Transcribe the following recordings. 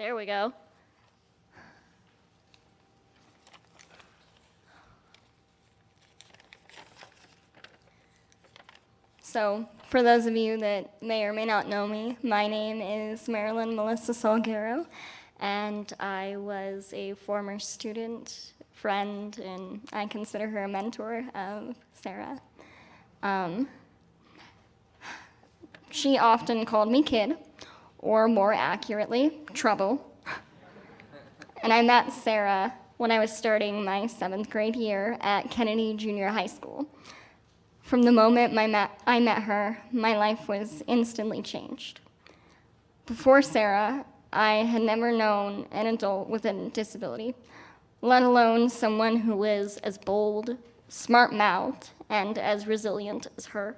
There we go. So, for those of you that may or may not know me, my name is Marilyn Melissa Salguero, and I was a former student, friend, and I consider her a mentor of Psarah. She often called me kid, or more accurately, trouble. And I met Psarah when I was starting my 7th grade year at Kennedy Junior High School. From the moment I met her, my life was instantly changed. Before Psarah, I had never known an adult with a disability, let alone someone who was as bold, smart-mouthed, and as resilient as her.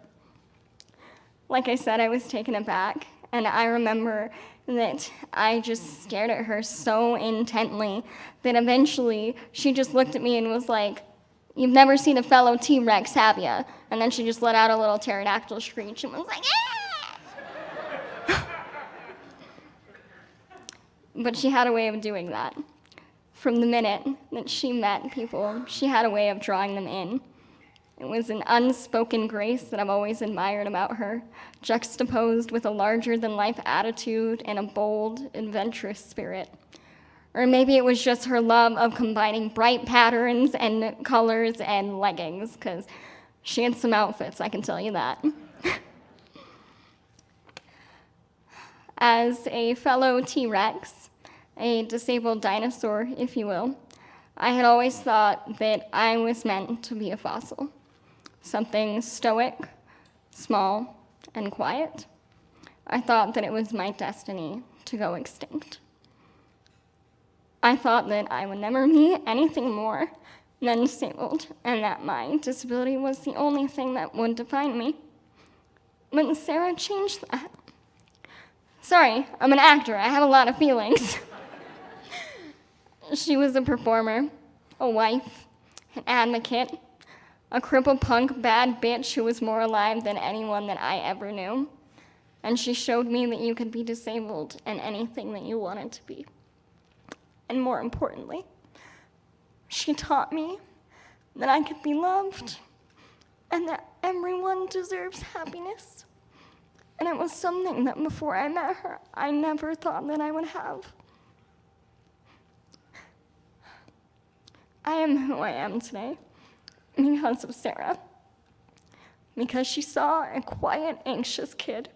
Like I said, I was taken aback, and I remember that I just stared at her so intently that eventually she just looked at me and was like, "You've never seen a fellow T-Rex, have ya?" And then she just let out a little pterodactyl screech and was like, "Ah!" But she had a way of doing that. From the minute that she met people, she had a way of drawing them in. It was an unspoken grace that I've always admired about her, juxtaposed with a larger-than-life attitude and a bold, adventurous spirit. Or maybe it was just her love of combining bright patterns and colors and leggings, because she had some outfits, I can tell you that. As a fellow T-Rex, a disabled dinosaur, if you will, I had always thought that I was meant to be a fossil. Something stoic, small, and quiet. I thought that it was my destiny to go extinct. I thought that I would never be anything more than disabled, and that my disability was the only thing that would define me. But Psarah changed that. Sorry, I'm an actor. I have a lot of feelings. She was a performer, a wife, an advocate, a crippled punk bad bitch who was more alive than anyone that I ever knew. And she showed me that you could be disabled and anything that you wanted to be. And more importantly, she taught me that I could be loved and that everyone deserves happiness. And it was something that before I met her, I never thought that I would have. I am who I am today because of Psarah. Because she saw a quiet, anxious kid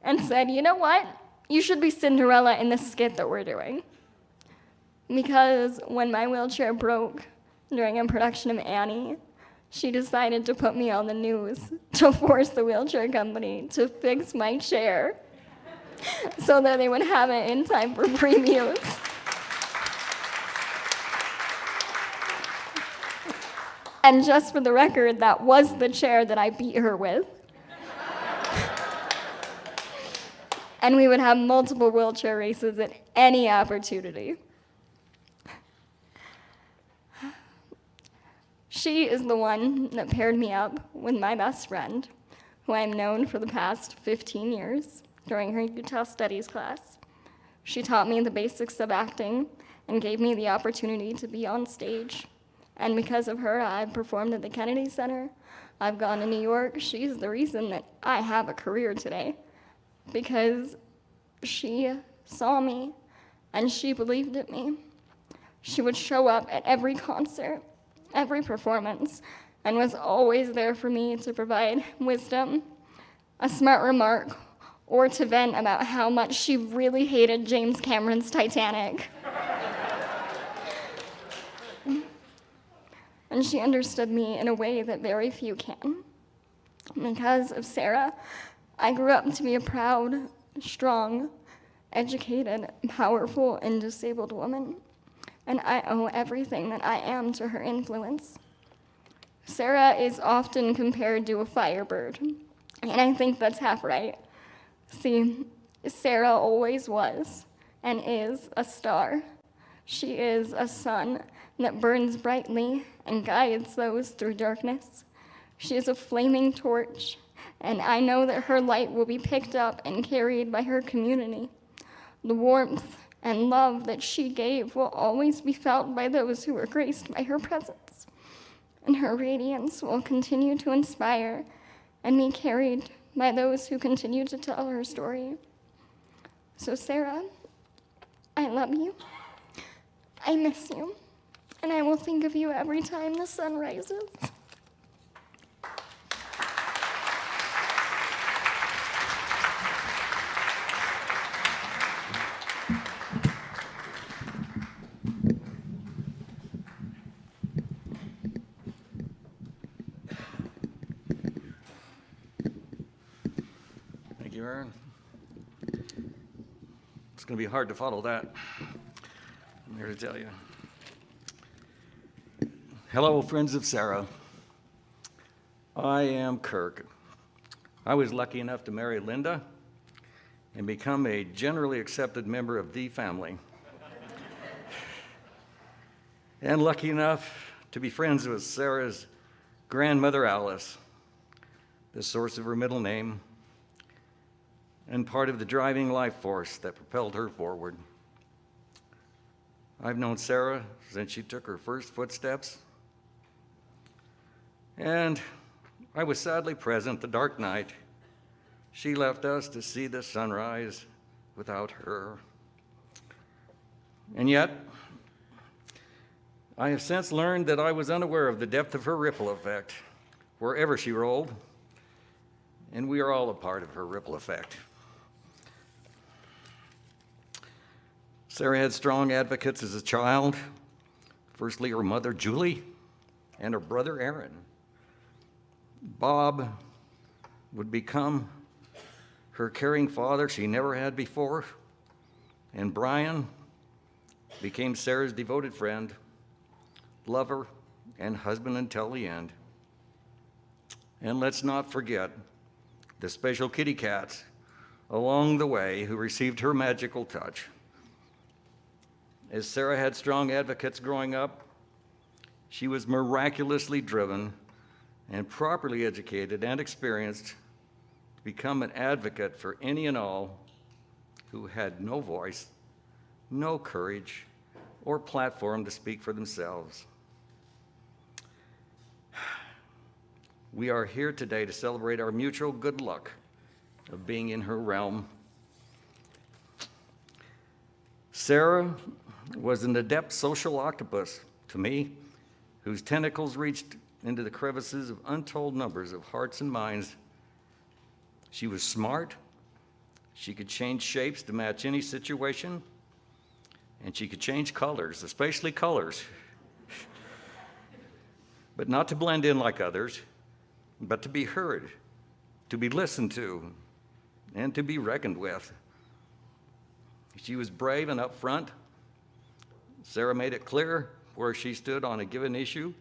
and said, "You know what? You should be Cinderella in the skit that we're doing." Because when my wheelchair broke during a production of Annie, she decided to put me on the news to force the wheelchair company to fix my chair so that they would have it in time for previews. And just for the record, that was the chair that I beat her with. And we would have multiple wheelchair races at any opportunity. She is the one that paired me up with my best friend, who I have known for the past 15 years during her Utah Studies class. She taught me the basics of acting and gave me the opportunity to be on stage. And because of her, I've performed at the Kennedy Center. I've gone to New York. She's the reason that I have a career today, because she saw me and she believed in me. She would show up at every concert, every performance, and was always there for me to provide wisdom, a smart remark, or to vent about how much she really hated James Cameron's Titanic. And she understood me in a way that very few can. Because of Psarah, I grew up to be a proud, strong, educated, powerful, and disabled woman. And I owe everything that I am to her influence. Psarah is often compared to a firebird, and I think that's half right. See, Psarah always was and is a star. She is a sun that burns brightly and guides those through darkness. She is a flaming torch, and I know that her light will be picked up and carried by her community. The warmth and love that she gave will always be felt by those who were graced by her presence. And her radiance will continue to inspire and be carried by those who continue to tell her story. So Psarah, I love you, I miss you, and I will think of you every time the sun rises. Thank you, Aaron. It's going to be hard to follow that. I'm here to tell you. Hello, friends of Psarah. I am Kirk. I was lucky enough to marry Linda and become a generally accepted member of the family. And lucky enough to be friends with Sarah's grandmother, Alice, the source of her middle name, and part of the driving life force that propelled her forward. I've known Psarah since she took her first footsteps, and I was sadly present the dark night she left us to see the sunrise without her. And yet, I have since learned that I was unaware of the depth of her ripple effect wherever she rolled, and we are all a part of her ripple effect. Psarah had strong advocates as a child, firstly her mother, Julie, and her brother, Aaron. Bob would become her caring father she never had before, and Brian became Sarah's devoted friend, lover, and husband until the end. And let's not forget the special kitty cats along the way who received her magical touch. As Psarah had strong advocates growing up, she was miraculously driven and properly educated and experienced to become an advocate for any and all who had no voice, no courage, or platform to speak for themselves. We are here today to celebrate our mutual good luck of being in her realm. Psarah was an adept social octopus to me, whose tentacles reached into the crevices of untold numbers of hearts and minds. She was smart, she could change shapes to match any situation, and she could change colors, especially colors. But not to blend in like others, but to be heard, to be listened to, and to be reckoned with. She was brave and upfront. Psarah made it clear where she stood on a given issue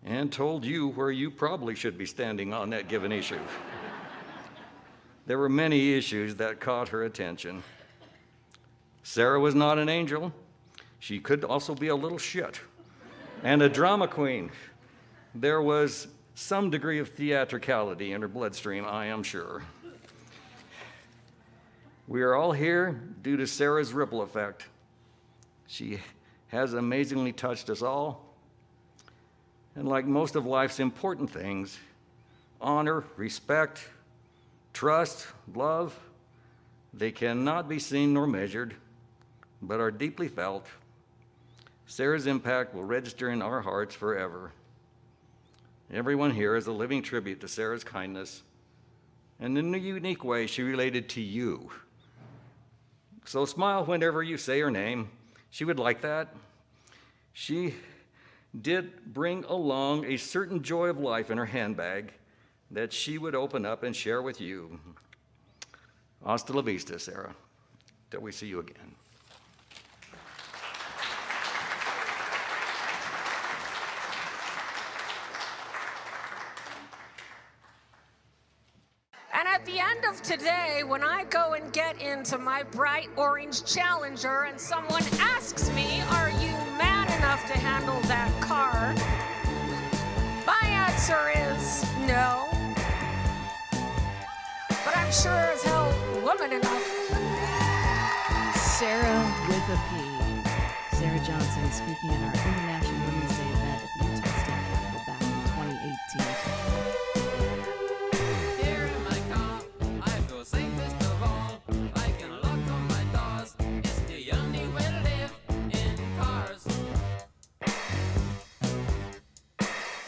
and told you where you probably should be standing on that given issue. There were many issues that caught her attention. Psarah was not an angel. She could also be a little shit and a drama queen. There was some degree of theatricality in her bloodstream, I am sure. We are all here due to Sarah's ripple effect. She has amazingly touched us all. And like most of life's important things, honor, respect, trust, love, they cannot be seen nor measured, but are deeply felt. Sarah's impact will register in our hearts forever. Everyone here is a living tribute to Sarah's kindness, and in a unique way, she related to you. So smile whenever you say her name. She would like that. She did bring along a certain joy of life in her handbag that she would open up and share with you. Hasta la vista, Psarah, till we see you again. And at the end of today, when I go and get into my bright orange Challenger and someone asks me, are you man enough to handle that car? My answer is no. But I'm sure as hell woman enough. Psarah with a P. Sarah Johnson speaking at our International Women's Day event at the Utah State Capitol back in 2018. Here in my car, I feel safest of all. I can lock on my doors. It's the only way to live in cars.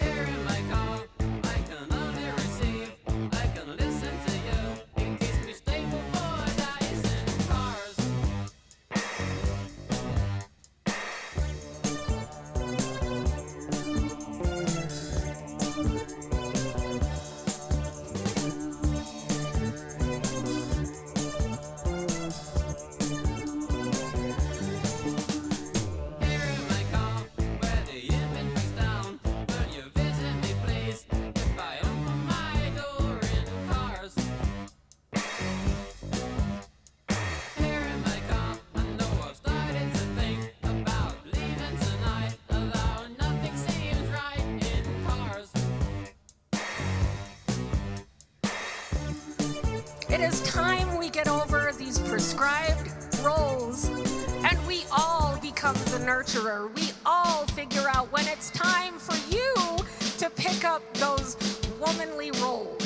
Here in my car, I can only receive. I can listen to you. It keeps me stable for days in cars. Here in my car, where the inventory's down. Will you visit me, please? If I open my door in cars. Here in my car, I know I've started to think about leaving tonight, although nothing seems right in cars. It is time we get over these prescribed roles and we all become the nurturer. We all figure out when it's time for you to pick up those womanly roles.